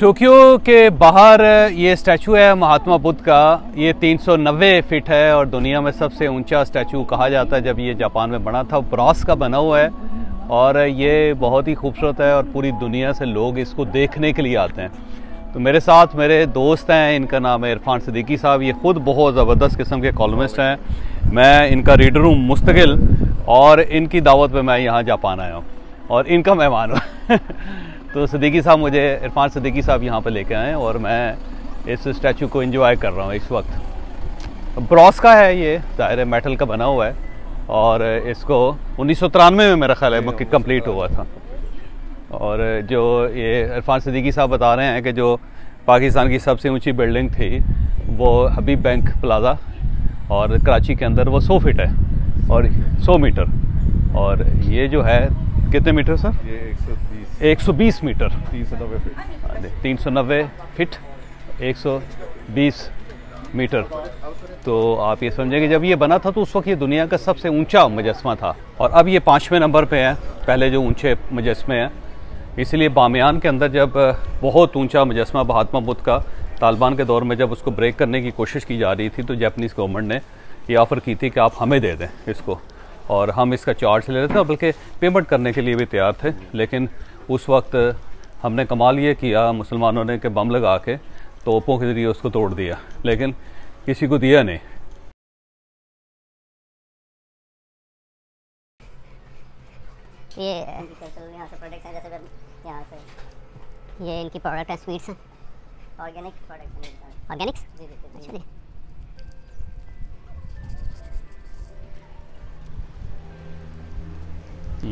Tokyo के बाहर ये स्टैचू है महात्मा बुद्ध का। ये 390 फीट है और दुनिया में सबसे ऊंचा स्टैचू कहा जाता है। जब ये जापान में बना था, ब्रॉन्ज का बना हुआ है और ये बहुत ही खूबसूरत है और पूरी दुनिया से लोग इसको देखने के लिए आते हैं। तो मेरे साथ मेरे दोस्त हैं, इनका नाम है इरफान सिद्दीकी साहब। ये ख़ुद बहुत ज़बरदस्त किस्म के कॉलमिस्ट हैं। मैं इनका रीडर हूँ मुस्तकिल, और इनकी दावत पे मैं यहाँ जापान आया हूँ और इनका मेहमान हूँ। तो सिद्दीकी साहब, मुझे इरफान सिद्दीकी साहब यहाँ पे लेके आए और मैं इस स्टैचू को एंजॉय कर रहा हूँ इस वक्त। ब्रॉन्ज का है, ये ज़ाहिर है मेटल का बना हुआ है और इसको 1993 में मेरा ख्याल है कंप्लीट हुआ था। और जो ये इरफान सिद्दीकी साहब बता रहे हैं कि जो पाकिस्तान की सबसे ऊंची बिल्डिंग थी वो हबीब बैंक प्लाज़ा, और कराची के अंदर वो 100 फीट है और 100 मीटर। और ये जो है कितने मीटर सर? ये 120 मीटर, 390 फीट। 390 feet 120 metre. तो आप ये समझेंगे जब ये बना था तो उस वक्त ये दुनिया का सबसे ऊंचा मुजस्मा था और अब ये 5वें नंबर पे है। पहले जो ऊंचे मुजस्मे हैं, इसलिए बामियान के अंदर जब बहुत ऊंचा मुजस्मा महात्मा बुद्ध का तालिबान के दौर में जब उसको ब्रेक करने की कोशिश की जा रही थी, तो जापानीज़ गवर्नमेंट ने ये ऑफ़र की थी कि आप हमें दे दें इसको, और हम इसका चार्ज ले रहे थे, बल्कि पेमेंट करने के लिए भी तैयार थे। लेकिन उस वक्त हमने कमाल ये किया मुसलमानों ने कि बम लगा के तोपों के ज़रिए उसको तोड़ दिया, लेकिन किसी को दिया नहीं। ये यहाँ से प्रोडक्ट्स हैं, जैसे यहाँ से ये इनकी प्रोडक्ट है, स्वीट्स हैं, ऑर्गेनिक प्रोडक्ट्स हैं। ऑर्गेनिक्स? जी जी। अच्छा जी।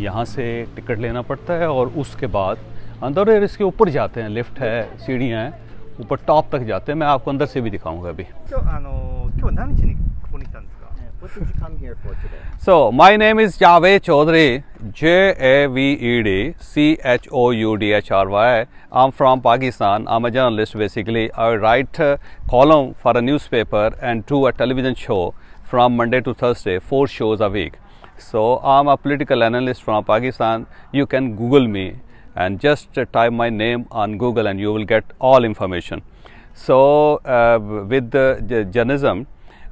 यहाँ से टिकट लेना पड़ता है और उसके बाद अंदर इसके ऊपर जाते हैं। लिफ्ट है, सीढ़ियाँ हैं, ऊपर टॉप तक जाते हैं। मैं आपको अंदर से भी दिखाऊंगा अभी। So my name is Javed Chaudhary, JAVED CHOUDHRY. I'm from Pakistan. I'm a journalist basically. I write a column for a newspaper and do a television show from Monday to Thursday, 4 shows a week. So I'm a political analyst from Pakistan. You can Google me and just type my name on Google and you will get all information. So with the journalism,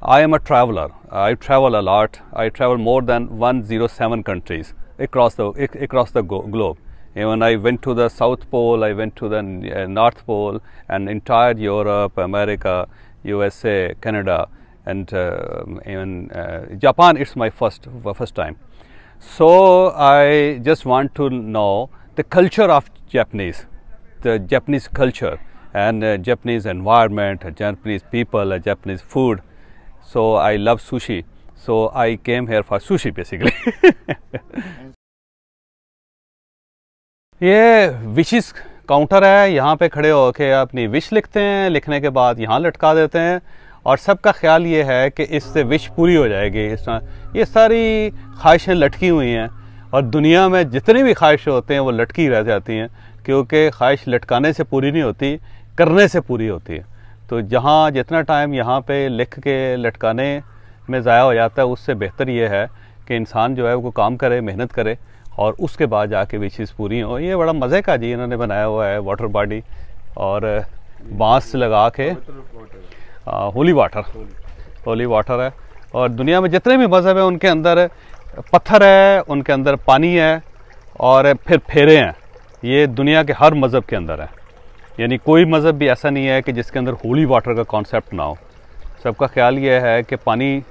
I am a traveler. I travel a lot. I travel more than 107 countries across the globe. Even I went to the South Pole, I went to the North Pole, and entire Europe, America, USA, Canada, and even Japan. It's my first time. So I just want to know the culture of Japanese, the Japanese culture, and Japanese environment, Japanese people, Japanese food. So I love sushi. So I came here for sushi basically. ये wishes counter है। यहाँ पे खड़े होके अपनी wish लिखते हैं, लिखने के बाद यहाँ लटका देते हैं और सबका ख्याल ये है कि इससे विश पूरी हो जाएगी। इस तरह ये सारी ख्वाहिशें लटकी हुई हैं और दुनिया में जितनी भी ख्वाहिशें होते हैं वो लटकी रह जाती हैं, क्योंकि ख्वाहिश लटकाने से पूरी नहीं होती, करने से पूरी होती है। तो जहाँ जितना टाइम यहाँ पे लिख के लटकाने में ज़ाया हो जाता है, उससे बेहतर ये है कि इंसान जो है वो काम करे, मेहनत करे और उसके बाद जाके विशेस पूरी हो। ये बड़ा मज़े का जी इन्होंने बनाया हुआ है वाटर बॉडी, और बांस लगा के होली वाटर है। और दुनिया में जितने भी मज़हब हैं उनके अंदर पत्थर है, उनके अंदर पानी है और फिर फेरे हैं। ये दुनिया के हर मज़हब के अंदर है, यानी कोई मज़हब भी ऐसा नहीं है कि जिसके अंदर होली वाटर का कॉन्सेप्ट ना हो। सबका ख्याल ये है कि पानी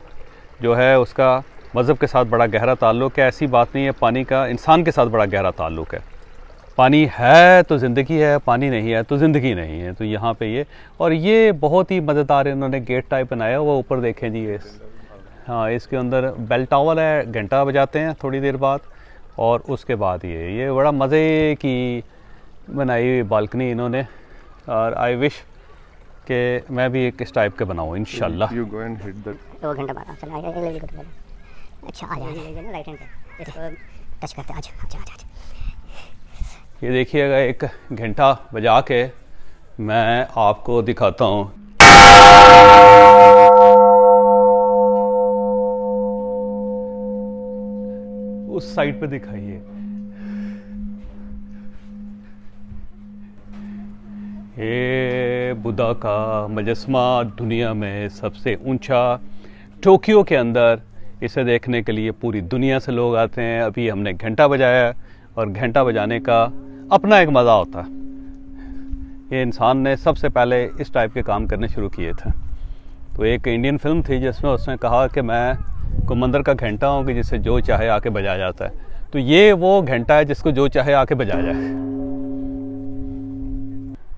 जो है उसका मज़हब के साथ बड़ा गहरा ताल्लुक़ है। ऐसी बात नहीं है, पानी का इंसान के साथ बड़ा गहरा ताल्लुक़ है। पानी है तो ज़िंदगी है, पानी नहीं है तो ज़िंदगी नहीं है। तो यहाँ पे ये, और ये बहुत ही मज़ेदार इन्होंने गेट टाइप बनाया हुआ। ऊपर देखें जी, ये हाँ, इसके अंदर बेल टावर है, घंटा बजाते हैं थोड़ी देर बाद, और उसके बाद ये बड़ा मज़े की बनाई हुई बालकनी इन्होंने। और आई विश कि मैं भी एक इस टाइप के बनाऊँ इंशाल्लाह। 2 घंटे बाद चला। अच्छा आ जाए राइट हैंड पे इसको टच करते। अच्छा। ये देखिएगा, एक घंटा बजा के मैं आपको दिखाता हूँ। उस साइड पे दिखाइए। ये बुद्धा का मुजस्समा दुनिया में सबसे ऊंचा, टोक्यो के अंदर। इसे देखने के लिए पूरी दुनिया से लोग आते हैं। अभी हमने घंटा बजाया और घंटा बजाने का अपना एक मज़ा होता है। ये इंसान ने सबसे पहले इस टाइप के काम करने शुरू किए थे। तो एक इंडियन फिल्म थी जिसमें उसने कहा कि मैं को मंदिर का घंटा हूँ कि जिसे जो चाहे आके बजाया जाता है। तो ये वो घंटा है जिसको जो चाहे आके बजाया जाए।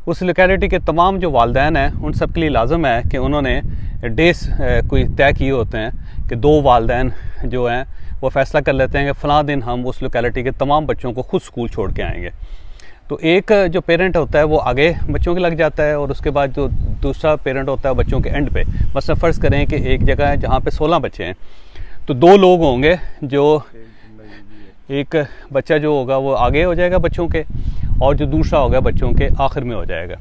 उस लोकेलिटी के तमाम जो वालिदैन हैं उन सब के लिए लाजम है कि उन्होंने डेज कोई तय किए होते हैं कि 2 वालिदैन जो हैं वो फैसला कर लेते हैं कि फ़लाँ दिन हम उस लोकेलिटी के तमाम बच्चों को खुद स्कूल छोड़ के आएंगे। तो एक जो पेरेंट होता है वो आगे बच्चों के लग जाता है और उसके बाद जो दूसरा पेरेंट होता है बच्चों के एंड पे। मसलन फ़र्ज़ करें कि एक जगह है जहाँ पे 16 बच्चे हैं, तो 2 लोग होंगे, जो एक बच्चा जो होगा वो आगे हो जाएगा बच्चों के, और जो दूसरा होगा बच्चों के आखिर में हो जाएगा।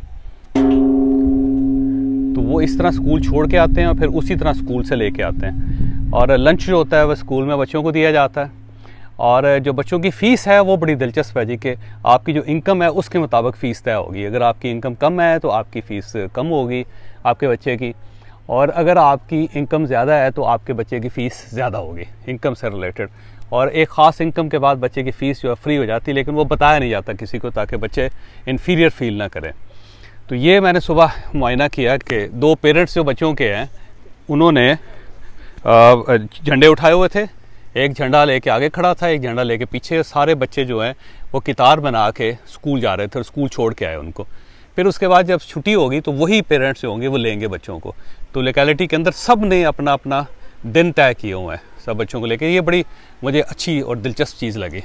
तो वो इस तरह स्कूल छोड़ के आते हैं और फिर उसी तरह स्कूल से लेके आते हैं। और लंच जो होता है वह स्कूल में बच्चों को दिया जाता है। और जो बच्चों की फ़ीस है वो बड़ी दिलचस्प है जी, कि आपकी जो इनकम है उसके मुताबिक फ़ीस तय होगी। अगर आपकी इनकम कम है तो आपकी फ़ीस कम होगी आपके बच्चे की, और अगर आपकी इनकम ज़्यादा है तो आपके बच्चे की फ़ीस ज़्यादा होगी, इनकम से रिलेटेड। और एक ख़ास इनकम के बाद बच्चे की फ़ीस जो है फ्री हो जाती है, लेकिन वो बताया नहीं जाता किसी को, ताकि बच्चे इन्फीरियर फील ना करें। तो ये मैंने सुबह मुआयना किया कि 2 पेरेंट्स जो बच्चों के हैं उन्होंने झंडे उठाए हुए थे। एक झंडा लेके आगे खड़ा था, एक झंडा लेके पीछे। सारे बच्चे जो हैं वो कितार बना के स्कूल जा रहे थे और स्कूल छोड़ के आए उनको। फिर उसके बाद जब छुट्टी होगी तो वही पेरेंट्स जो होंगे वो लेंगे बच्चों को। तो लोकेलिटी के अंदर सब ने अपना अपना दिन तय किए हुए हैं सब बच्चों को लेके। ये बड़ी मुझे अच्छी और दिलचस्प चीज़ लगी।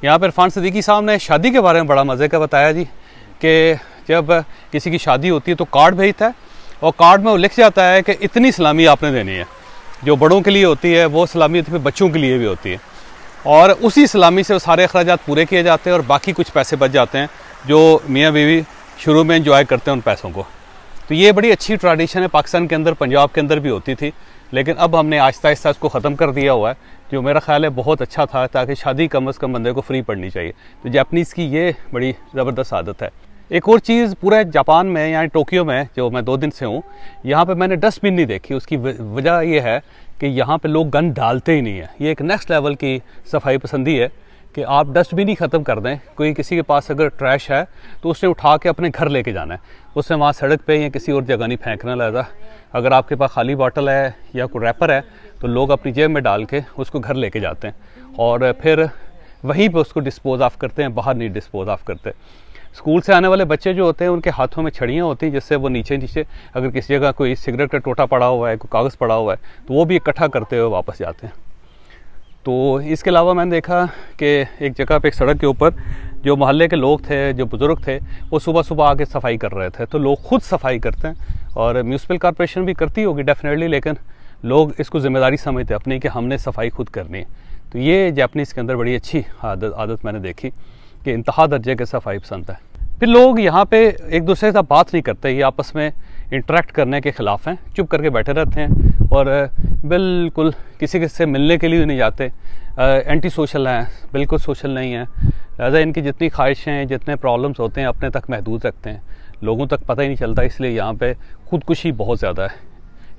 यहाँ पर इरफान सिद्दीकी साहब ने शादी के बारे में बड़ा मज़े का बताया जी, कि जब किसी की शादी होती है तो कार्ड भेजता है और कार्ड में वो लिख जाता है कि इतनी सलामी आपने देनी है। जो बड़ों के लिए होती है वो सलामी होती है, बच्चों के लिए भी होती है, और उसी सलामी से वो सारे अखराजात पूरे किए जाते हैं और बाकी कुछ पैसे बच जाते हैं जो मियाँ बीवी शुरू में एंजॉय करते हैं उन पैसों को। तो ये बड़ी अच्छी ट्रेडिशन है, पाकिस्तान के अंदर, पंजाब के अंदर भी होती थी, लेकिन अब हमने आहिस्ता आहिस्ता इसको ख़त्म कर दिया हुआ है, जो मेरा ख्याल है बहुत अच्छा था, ताकि शादी कम अज़ कम बंदे को फ्री पड़नी चाहिए। तो जापानीज़ की ये बड़ी ज़बरदस्त आदत है। एक और चीज़, पूरे जापान में यानी टोक्यो में जो मैं 2 दिन से हूँ, यहाँ पे मैंने डस्टबिन नहीं देखी। उसकी वजह ये है कि यहाँ पे लोग गंद डालते ही नहीं है। ये एक नेक्स्ट लेवल की सफाई पसंदी है कि आप डस्टबिन ही ख़त्म कर दें। कोई किसी के पास अगर ट्रैश है तो उसने उठा के अपने घर लेके जाना है, उसने वहाँ सड़क पे या किसी और जगह नहीं फेंकना। लिहाजा अगर आपके पास खाली बॉटल है या कोई रैपर है तो लोग अपनी जेब में डाल के उसको घर लेके जाते हैं और फिर वहीं पे उसको डिस्पोज ऑफ करते हैं, बाहर नहीं डिस्पोज ऑफ करते। स्कूल से आने वाले बच्चे जो होते हैं उनके हाथों में छड़ियाँ होती हैं, जिससे वो नीचे नीचे अगर किसी जगह कोई सिगरेट का टोटा पड़ा हुआ है, कोई कागज़ पड़ा हुआ है, तो वो भी इकट्ठा करते हुए वापस जाते हैं। तो इसके अलावा मैंने देखा कि एक जगह पे एक सड़क के ऊपर जो मोहल्ले के लोग थे, जो बुज़ुर्ग थे, वो सुबह सुबह आके सफाई कर रहे थे। तो लोग खुद सफाई करते हैं और म्यूनसिपल कॉर्पोरेशन भी करती होगी डेफिनेटली, लेकिन लोग इसको ज़िम्मेदारी समझते अपनी कि हमने सफाई खुद करनी है। तो ये जापानीज़ के अंदर बड़ी अच्छी आदत मैंने देखी कि इंतहा दर्जे के सफाई पसंद है। फिर लोग यहाँ पे एक दूसरे के साथ बात नहीं करते, ये आपस में इंटरेक्ट करने के ख़िलाफ़ हैं, चुप करके बैठे रहते हैं और बिल्कुल किसी से मिलने के लिए नहीं जाते। एंटी सोशल हैं, बिल्कुल सोशल नहीं है। लिहाजा इनकी जितनी ख्वाहिशें, जितने प्रॉब्लम्स होते हैं अपने तक महदूद रखते हैं, लोगों तक पता ही नहीं चलता। इसलिए यहाँ पे खुदकुशी बहुत ज़्यादा है।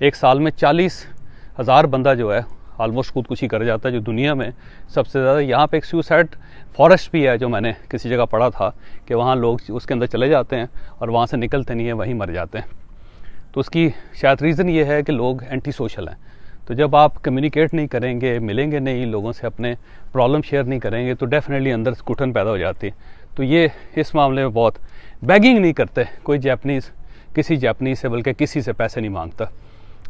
एक साल में 40,000 बंदा जो है ऑलमोस्ट खुदकुशी कर जाता है, जो दुनिया में सबसे ज़्यादा। यहाँ पे एक सुसाइड फॉरेस्ट भी है, जो मैंने किसी जगह पढ़ा था कि वहाँ लोग उसके अंदर चले जाते हैं और वहाँ से निकलते नहीं है, वहीं मर जाते हैं। तो उसकी शायद रीज़न ये है कि लोग एंटी सोशल हैं। तो जब आप कम्युनिकेट नहीं करेंगे, मिलेंगे नहीं, लोगों से अपने प्रॉब्लम शेयर नहीं करेंगे, तो डेफिनेटली अंदर घुटन पैदा हो जाती है। तो ये इस मामले में बहुत बैगिंग नहीं करते कोई जापानीज़ किसी जापानीज़ से, बल्कि किसी से पैसे नहीं मांगता,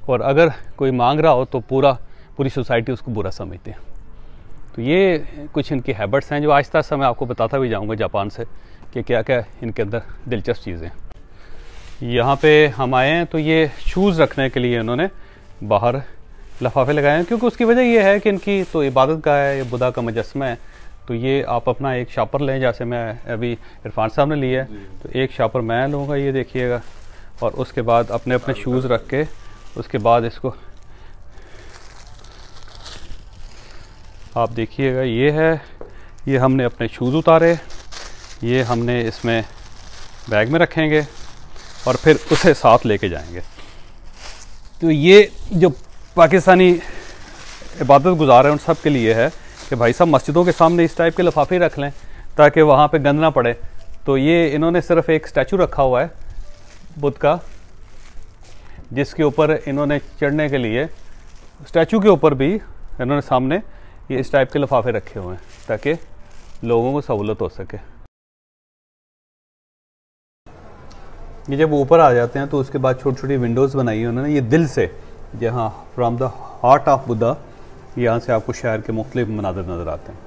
और अगर कोई मांग रहा हो तो पूरी सोसाइटी उसको बुरा समझती है। तो ये कुछ इनकी हैबिट्स हैं जो आहिस्ता आहिस्ता मैं आपको बताता भी जाऊंगा जापान से कि क्या क्या इनके अंदर दिलचस्प चीज़ें। यहाँ पे हम आए हैं तो ये शूज़ रखने के लिए इन्होंने बाहर लिफाफे लगाए हैं, क्योंकि उसकी वजह ये है कि इनकी तो इबादत गाह है, ये बुद्धा का मुजस्समा है। तो ये आप अपना एक शापर लें, जैसे मैं अभी इरफान साहब ने लिया है, तो एक शापर मैं लूँगा, ये देखिएगा, और उसके बाद अपने अपने शूज़ रख के उसके बाद इसको आप देखिएगा। ये है, ये हमने अपने शूज़ उतारे, ये हमने इसमें बैग में रखेंगे और फिर उसे साथ लेके जाएंगे। तो ये जो पाकिस्तानी इबादत गुजार हैं उन सब के लिए है कि भाई साहब मस्जिदों के सामने इस टाइप के लिफाफे रख लें ताकि वहाँ पे गंद ना पड़े। तो ये इन्होंने सिर्फ एक स्टैचू रखा हुआ है बुद्ध का, जिसके ऊपर इन्होंने चढ़ने के लिए स्टैचू के ऊपर भी इन्होंने सामने ये इस टाइप के लिफाफे रखे हुए हैं ताकि लोगों को सहूलत हो सके। ये जब ऊपर आ जाते हैं तो उसके बाद छोटी छोटी विंडोज़ बनाई है उन्होंने, ये दिल से, जहाँ from the heart of Buddha, यहाँ से आपको शहर के मुख्तलिफ मनाज़र नज़र आते हैं।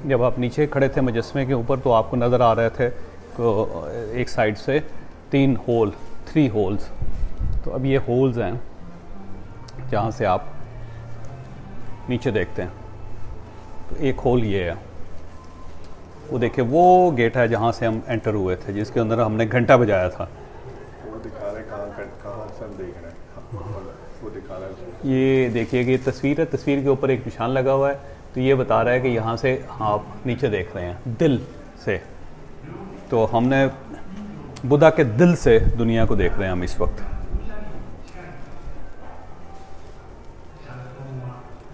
जब आप नीचे खड़े थे मुजस्मे के ऊपर तो आपको नज़र आ रहे थे तो एक साइड से 3 होल्स। तो अब ये होल्स हैं जहाँ से आप नीचे देखते हैं। तो एक होल ये है, वो देखिए वो गेट है जहाँ से हम एंटर हुए थे, जिसके अंदर हमने घंटा बजाया था। वो दिखा रहे कहाँ सब देख रहे हैं, वो दिखा रहा है। ये देखिए कि तस्वीर है, तस्वीर के ऊपर एक निशान लगा हुआ है, तो ये बता रहा है कि यहाँ से आप नीचे देख रहे हैं दिल से। तो हमने बुद्धा के दिल से दुनिया को देख रहे हैं हम इस वक्त।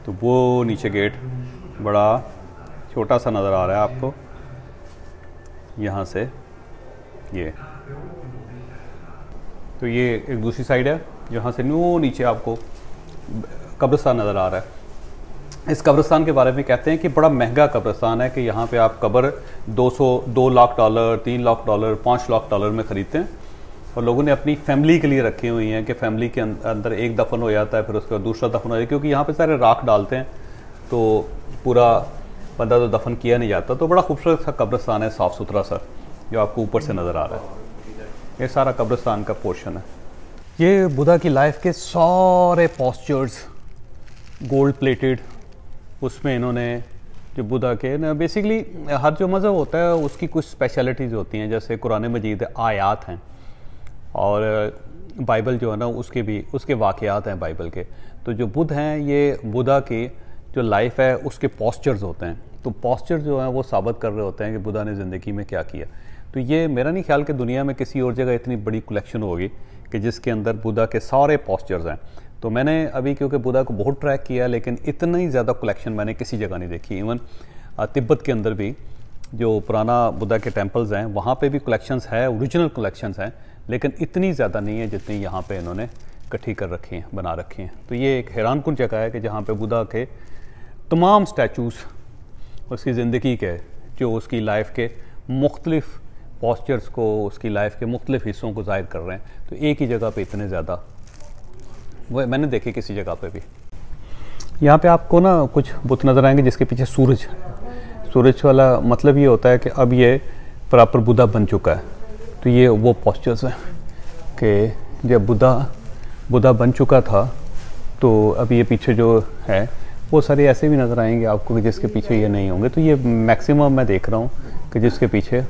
तो वो नीचे गेट बड़ा छोटा सा नज़र आ रहा है आपको यहाँ से ये। तो ये एक दूसरी साइड है जहाँ से नो नीचे आपको कब्रिस्तान नज़र आ रहा है। इस कब्रिस्तान के बारे में कहते हैं कि बड़ा महंगा कब्रिस्तान है, कि यहाँ पे आप कब्र $2 लाख, $3 लाख, $5 लाख में ख़रीदते हैं और लोगों ने अपनी फैमिली के लिए रखी हुई हैं कि फैमिली के अंदर एक दफन हो जाता है, फिर उसके बाद दूसरा दफन हो जाता है, क्योंकि यहाँ पे सारे राख डालते हैं तो पूरा बंदा तो दफन किया नहीं जाता। तो बड़ा खूबसूरत सा कब्रिस्तान है, साफ़ सुथरा सा, जो आपको ऊपर से नज़र आ रहा है। ये सारा कब्रिस्तान का पोर्शन है। ये बुद्धा की लाइफ के सारे पोस्चर्स गोल्ड प्लेटेड, उसमें इन्होंने जो बुद्धा के ना बेसिकली हर जो मज़हब होता है उसकी कुछ स्पेशलिटीज़ होती हैं। जैसे कुरान मजीद आयात हैं और बाइबल जो है ना उसके वाक़यात हैं बाइबल के। तो जो बुद्ध हैं ये बुद्धा की जो लाइफ है उसके पोस्चर्स होते हैं। तो पोस्चर जो हैं वो साबित कर रहे होते हैं कि बुद्धा ने ज़िंदगी में क्या किया। तो ये मेरा नहीं ख्याल कि दुनिया में किसी और जगह इतनी बड़ी कलेक्शन होगी कि जिसके अंदर बुद्धा के सारे पोस्चर्स हैं। तो मैंने अभी क्योंकि बुद्धा को बहुत ट्रैक किया, लेकिन इतनी ज़्यादा कलेक्शन मैंने किसी जगह नहीं देखी। इवन तिब्बत के अंदर भी जो पुराना बुद्धा के टेम्पल्स हैं वहाँ पे भी कलेक्शंस है, ओरिजिनल कलेक्शंस हैं, लेकिन इतनी ज़्यादा नहीं है जितनी यहाँ पे इन्होंने इकट्ठी कर रखी हैं, बना रखी हैं। तो ये एक हैरानकुन जगह है कि जहाँ पे बुद्धा के तमाम स्टैचूज़ उसकी ज़िंदगी के, जो उसकी लाइफ के मुख्तलिफ पोस्चर्स को, उसकी लाइफ के मुख्तलिफ हिस्सों को ज़ाहिर कर रहे हैं। तो एक ही जगह पे इतने ज़्यादा वो मैंने देखे किसी जगह पे भी। यहाँ पे आपको ना कुछ बुत नज़र आएंगे जिसके पीछे सूरज वाला मतलब ये होता है कि अब ये प्रॉपर बुद्धा बन चुका है। तो ये वो पोस्चर्स हैं कि जब बुद्धा बन चुका था तो अब ये पीछे जो है वो सारे ऐसे भी नज़र आएंगे आपको कि जिसके पीछे ये नहीं होंगे। तो ये मैक्सिमम मैं देख रहा हूँ कि जिसके पीछे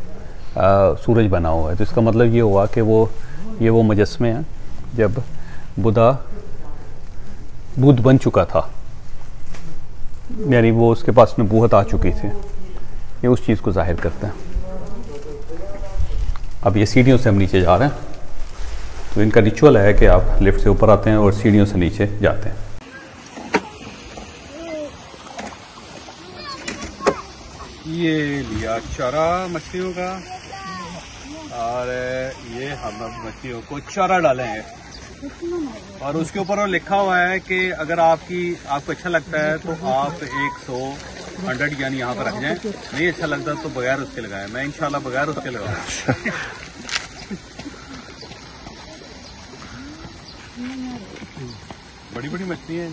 सूरज बना हुआ है। तो इसका मतलब ये हुआ कि वो मुजस्मे हैं जब बुद्ध बन चुका था, यानी वो उसके पास नबूवत आ चुकी थी। ये उस चीज़ को जाहिर करते हैं। अब ये सीढ़ियों से हम नीचे जा रहे हैं। तो इनका रिचुअल है कि आप लिफ्ट से ऊपर आते हैं और सीढ़ियों से नीचे जाते हैं। ये लिया चारा मछलियों का और ये हम मछलियों को चारा डालेंगे और उसके ऊपर वो लिखा हुआ है कि अगर आपको अच्छा लगता है तो आप 100 यानी यहाँ पर रख जाएं, नहीं अच्छा लगता तो बगैर उसके लगाएं। मैं इंशाल्लाह बगैर उसके लगाऊंगा। बड़ी बड़ी मछली है।